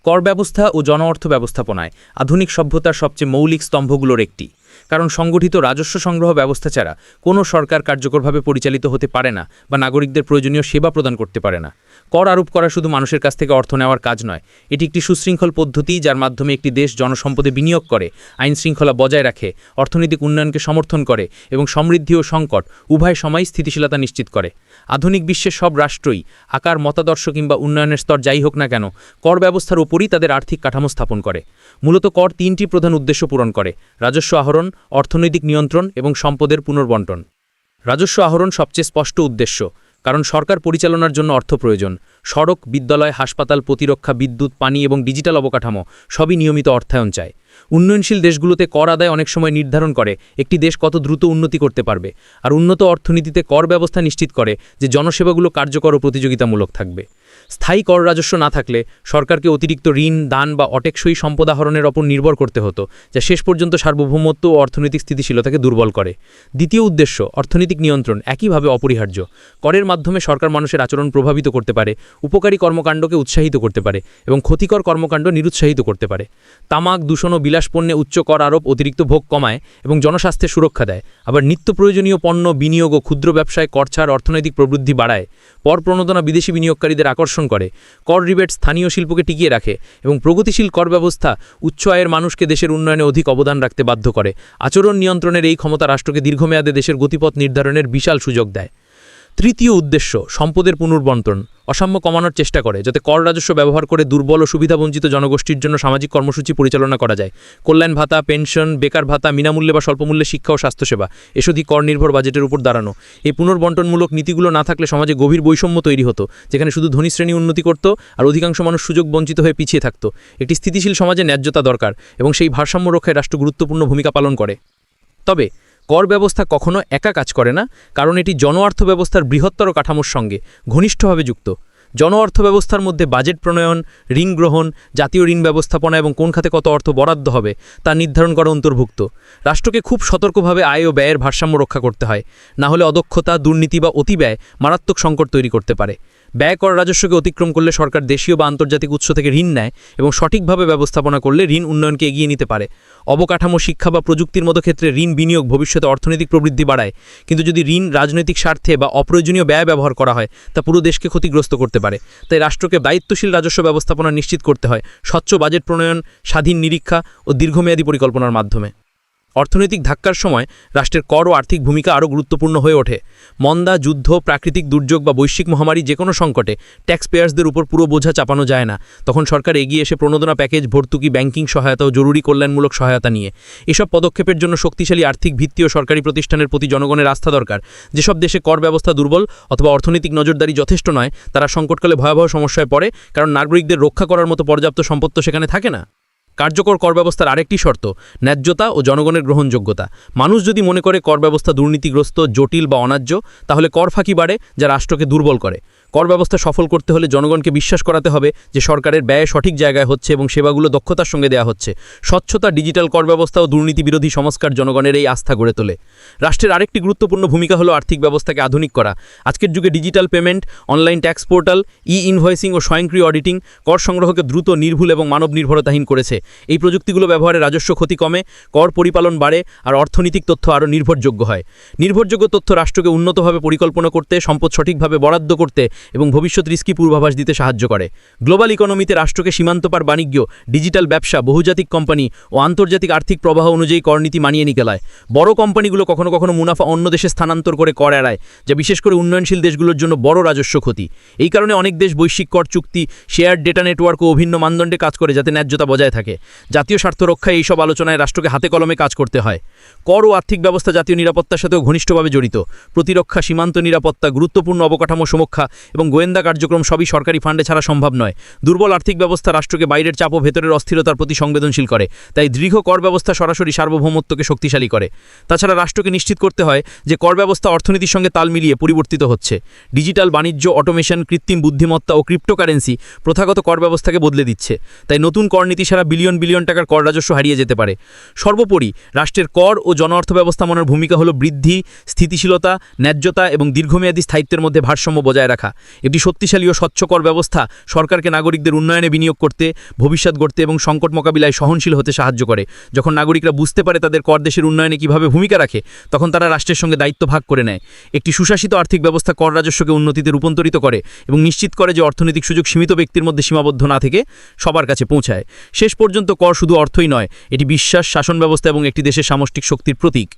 কর ব্যবস্থা ও জনঅর্থ ব্যবস্থাপনায় আধুনিক সভ্যতার সবচেয়ে মৌলিক স্তম্ভগুলোর একটি, কারণ সংগঠিত রাজস্ব সংগ্রহ ব্যবস্থা ছাড়া কোনো সরকার কার্যকরভাবে পরিচালিত হতে পারে না বা নাগরিকদের প্রয়োজনীয় সেবা প্রদান করতে পারে না। কর আরোপ করা শুধু মানুষের কাছ থেকে অর্থ নেওয়ার কাজ নয়, এটি একটি সুশৃঙ্খল পদ্ধতি যার মাধ্যমে একটি দেশ জনসম্পদে বিনিয়োগ করে, আইন শৃঙ্খলা বজায় রাখে, অর্থনৈতিক উন্নয়নকে সমর্থন করে এবং সমৃদ্ধি ও সংকট উভয় সময়ই স্থিতিশীলতা নিশ্চিত করে। আধুনিক বিশ্বের সব রাষ্ট্রই, আকার, মতাদর্শ কিংবা উন্নয়নের স্তর যাই হোক না কেন, কর ব্যবস্থার উপরই তাদের আর্থিক কাঠামো স্থাপন করে। মূলত কর তিনটি প্রধান উদ্দেশ্য পূরণ করে: রাজস্ব আহরণ, অর্থনৈতিক নিয়ন্ত্রণ এবং সম্পদের পুনর্বণ্টন। রাজস্ব আহরণ সবচেয়ে স্পষ্ট উদ্দেশ্য, কারণ সরকার পরিচালনার জন্য অর্থ প্রয়োজন। সড়ক, বিদ্যালয়, হাসপাতাল, প্রতিরক্ষা, বিদ্যুৎ, পানি এবং ডিজিটাল অবকাঠামো সবই নিয়মিত অর্থায়ন চায়। উন্নয়নশীল দেশগুলোতে কর আদায় অনেক সময় নির্ধারণ করে একটি দেশ কত দ্রুত উন্নতি করতে পারবে, আর উন্নত অর্থনীতিতে কর ব্যবস্থা নিশ্চিত করে যে জনসেবাগুলো কার্যকর ও প্রতিযোগিতামূলক থাকবে। স্থায়ী কর রাজস্ব না থাকলে সরকারকে অতিরিক্ত ঋণ, দান বা অটেকসই সম্পদ আহরণের ওপর নির্ভর করতে হতো, যা শেষ পর্যন্ত সার্বভৌমত্ব ও অর্থনৈতিক স্থিতিশীলতাকে দুর্বল করে। দ্বিতীয় উদ্দেশ্য, অর্থনৈতিক নিয়ন্ত্রণ, একইভাবে অপরিহার্য। করের মাধ্যমে সরকার মানুষের আচরণ প্রভাবিত করতে পারে, উপকারী কর্মকাণ্ডকে উৎসাহিত করতে পারে এবং ক্ষতিকর কর্মকাণ্ড নিরুৎসাহিত করতে পারে। তামাক, দূষণ ও বিলাসপণ্যে উচ্চ কর আরোপ অতিরিক্ত ভোগ কমায় এবং জনস্বাস্থ্যের সুরক্ষা দেয়। আবার নিত্য প্রয়োজনীয় পণ্য, বিনিয়োগ ও ক্ষুদ্র ব্যবসায় কর ছাড় অর্থনৈতিক প্রবৃদ্ধি বাড়ায়। পর প্রণোদনা বিদেশি বিনিয়োগকারীদের আকর্ষণ করে। কর রিবেট স্থানীয় শিল্পকে টিকিয়ে রাখে এবং প্রগতিশীল কর ব্যবস্থা উচ্চ আয়ের মানুষকে দেশের উন্নয়নে অধিক অবদান রাখতে বাধ্য করে। আচরণ নিয়ন্ত্রণের এই ক্ষমতা রাষ্ট্রকে দীর্ঘমেয়াদে দেশের গতিপথ নির্ধারণের বিশাল সুযোগ দেয়। তৃতীয় উদ্দেশ্য, সম্পদের পুনর্বণ্টন, অসাম্য কমানোর চেষ্টা করে, যাতে কর রাজস্ব ব্যবহার করে দুর্বল ও সুবিধাবঞ্চিত জনগোষ্ঠীর জন্য সামাজিক কর্মসূচি পরিচালনা করা যায়। কল্যাণ ভাতা, পেনশন, বেকার ভাতা, বিনামূল্যে বা স্বল্পমূল্যে শিক্ষা ও স্বাস্থ্যসেবা এসবই কর নির্ভর বাজেটের উপর দাঁড়ানো। এই পুনর্বণ্টনমূলক নীতিগুলো না থাকলে সমাজে গভীর বৈষম্য তৈরি হতো, যেখানে শুধু ধনী শ্রেণী উন্নতি করত আর অধিকাংশ মানুষ সুযোগ বঞ্চিত হয়ে পিছিয়ে থাকত। একটি স্থিতিশীল সমাজে ন্যায্যতা দরকার এবং সেই ভারসাম্য রক্ষায় রাষ্ট্র গুরুত্বপূর্ণ ভূমিকা পালন করে। তবে কর ব্যবস্থা কখনো একা কাজ করে না, কারণ এটি জনঅর্থ ব্যবস্থার বৃহত্তর কাঠামোর সঙ্গে ঘনিষ্ঠভাবে যুক্ত। জনঅর্থ ব্যবস্থার মধ্যে বাজেট প্রণয়ন, ঋণ গ্রহণ, জাতীয় ঋণ ব্যবস্থাপনা এবং কোন খাতে কত অর্থ বরাদ্দ হবে তা নির্ধারণ করা অন্তর্ভুক্ত। রাষ্ট্রকে খুব সতর্কভাবে আয় ও ব্যয়ের ভারসাম্য রক্ষা করতে হয়, না হলে অদক্ষতা, দুর্নীতি বা অতিব্যয় মারাত্মক সংকট তৈরি করতে পারে। ব্যয় কর রাজস্বকে অতিক্রম করলে সরকার দেশীয় বা আন্তর্জাতিক উৎস থেকে ঋণ নেয় এবং সঠিকভাবে ব্যবস্থাপনা করলে ঋণ উন্নয়নকে এগিয়ে নিতে পারে। অবকাঠামো, শিক্ষা বা প্রযুক্তির মতো ক্ষেত্রে ঋণ বিনিয়োগ ভবিষ্যতে অর্থনৈতিক প্রবৃদ্ধি বাড়ায়, কিন্তু যদি ঋণ রাজনৈতিক স্বার্থে বা অপ্রয়োজনীয় ব্যয় ব্যবহার করা হয় তা পুরো দেশকে ক্ষতিগ্রস্ত করতে পারে। তাই রাষ্ট্রকে দায়িত্বশীল রাজস্ব ব্যবস্থাপনা নিশ্চিত করতে হয় স্বচ্ছ বাজেট প্রণয়ন, স্বাধীন নিরীক্ষা ও দীর্ঘমেয়াদী পরিকল্পনার মাধ্যমে। অর্থনৈতিক ধাক্কার সময় রাষ্ট্রের কর ও আর্থিক ভূমিকা আরও গুরুত্বপূর্ণ হয়ে ওঠে। মন্দা, যুদ্ধ, প্রাকৃতিক দুর্যোগ বা বৈশ্বিক মহামারী যে কোনো সংকটে ট্যাক্স পেয়ার্সদের উপর পুরো বোঝা চাপানো যায় না। তখন সরকার এগিয়ে এসে প্রণোদনা প্যাকেজ, ভর্তুকি, ব্যাংকিং সহায়তা ও জরুরি কল্যাণমূলক সহায়তা নিয়ে। এসব পদক্ষেপের জন্য শক্তিশালী আর্থিক ভিত্তি ও সরকারি প্রতিষ্ঠানের প্রতি জনগণের আস্থা দরকার। যেসব দেশে কর ব্যবস্থা দুর্বল অথবা অর্থনৈতিক নজরদারি যথেষ্ট নয়, তারা সংকটকালে ভয়াবহ সমস্যায় পড়ে, কারণ নাগরিকদের রক্ষা করার মতো পর্যাপ্ত সম্পদ তো সেখানে থাকে না। কার্যকর কর ব্যবস্থার আরেকটি শর্ত, ন্যায্যতা ও জনগণের গ্রহণযোগ্যতা। মানুষ যদি মনে করে কর ব্যবস্থা দুর্নীতিগ্রস্ত, জটিল বা অন্যায্য, তাহলে কর ফাঁকি বাড়ে, যা রাষ্ট্রকে দুর্বল করে। কর ব্যবস্থা সফল করতে হলে জনগণকে বিশ্বাস করাতে হবে যে সরকারের ব্যয় সঠিক জায়গায় হচ্ছে এবং সেবাগুলো দক্ষতার সঙ্গে দেওয়া হচ্ছে। স্বচ্ছতা, ডিজিটাল কর ব্যবস্থা ও দুর্নীতি বিরোধী সংস্কার জনগণের এই আস্থা গড়ে তোলে। রাষ্ট্রের আরেকটি গুরুত্বপূর্ণ ভূমিকা হলো আর্থিক ব্যবস্থাকে আধুনিক করা। আজকের যুগে digital payment, online tax portal, invoicing ও স্বয়ংক্রিয় অডিটিং কর সংগ্রহকে দ্রুত, নির্ভুল এবং মানব নির্ভরতাহীন করেছে। এই প্রযুক্তিগুলো ব্যবহারে রাজস্ব ক্ষতি কমে, কর পরিপালন বাড়ে আর অর্থনৈতিক তথ্য আরও নির্ভরযোগ্য হয়। নির্ভরযোগ্য তথ্য রাষ্ট্রকে উন্নতভাবে পরিকল্পনা করতে, সম্পদ সঠিকভাবে বরাদ্দ করতে এবং ভবিষ্যৎ রিস্কি পূর্বাভাস দিতে সাহায্য করে। গ্লোবাল ইকোনমিতে রাষ্ট্রকে সীমান্তপার বাণিজ্য, ডিজিটাল ব্যবসা, বহুজাতিক কোম্পানি ও আন্তর্জাতিক আর্থিক প্রবাহ অনুযায়ী করনীতি মানিয়ে নিতে হয়। বড় কোম্পানিগুলো কখনো কখনো মুনাফা অন্য দেশে স্থানান্তর করে কর এড়ায়, যা বিশেষ করে উন্নয়নশীল দেশগুলোর জন্য বড় রাজস্ব ক্ষতি। এই কারণে অনেক দেশ বৈশ্বিক কর চুক্তি, শেয়ার ডেটা নেটওয়ার্ক ও অভিন্ন মানদণ্ডে কাজ করে, যাতে ন্যায্যতা বজায় থাকে। জাতীয় স্বার্থ রক্ষায় এইসব আলোচনায় রাষ্ট্রকে হাতে কলমে কাজ করতে হয়। কর ও আর্থিক ব্যবস্থা জাতীয় নিরাপত্তার সাথেও ঘনিষ্ঠভাবে জড়িত। প্রতিরক্ষা, সীমান্ত নিরাপত্তা, গুরুত্বপূর্ণ অবকাঠামো সমীক্ষা এবং গোয়েন্দা কার্যক্রম সবই সরকারি ফান্ডে ছাড়া সম্ভব নয়। দুর্বল আর্থিক ব্যবস্থা রাষ্ট্রকে বাইরের চাপ ও ভেতরের অস্থিরতার প্রতি সংবেদনশীল করে। তাই দৃঢ় কর ব্যবস্থা সরাসরি সার্বভৌমত্বকে শক্তিশালী করে। তাছাড়া রাষ্ট্রকে নিশ্চিত করতে হয় যে কর ব্যবস্থা অর্থনীতির সঙ্গে তাল মিলিয়ে পরিবর্তিত হচ্ছে। ডিজিটাল বাণিজ্য, অটোমেশন, কৃত্রিম বুদ্ধিমত্তা ও ক্রিপ্টোকারেন্সি প্রথাগত কর ব্যবস্থাকে বদলে দিচ্ছে। তাই নতুন কর নীতি ছাড়া বিলিয়ন বিলিয়ন টাকার কর রাজস্ব হারিয়ে যেতে পারে। সর্বোপরি রাষ্ট্রের কর ও জনঅর্থ ব্যবস্থাপনার ভূমিকা হলো বৃদ্ধি, স্থিতিশীলতা, ন্যায্যতা এবং দীর্ঘমেয়াদী স্থায়িত্বের মধ্যে ভারসাম্য বজায় রাখা। একটি শক্তিশালী ও স্বচ্ছ কর ব্যবস্থা সরকারকে নাগরিকদের উন্নয়নে বিনিয়োগ করতে, ভবিষ্যৎ গড়তে এবং সংকট মোকাবিলায় সহনশীল হতে সাহায্য করে। যখন নাগরিকরা বুঝতে পারে তাদের কর দেশের উন্নয়নে কিভাবে ভূমিকা রাখে, তখন তারা রাষ্ট্রের সঙ্গে দায়িত্ব ভাগ করে নেয়। একটি সুশাসিত আর্থিক ব্যবস্থা কর রাজস্বকে উন্নতিতে রূপান্তরিত করে এবং নিশ্চিত করে যে অর্থনৈতিক সুযোগ সীমিত ব্যক্তির মধ্যে সীমাবদ্ধ না থেকে সবার কাছে পৌঁছায়। শেষ পর্যন্ত কর শুধু অর্থই নয়, এটি বিশ্বাস, শাসন ব্যবস্থা এবং একটি দেশের সামষ্টিক শক্তির প্রতীক।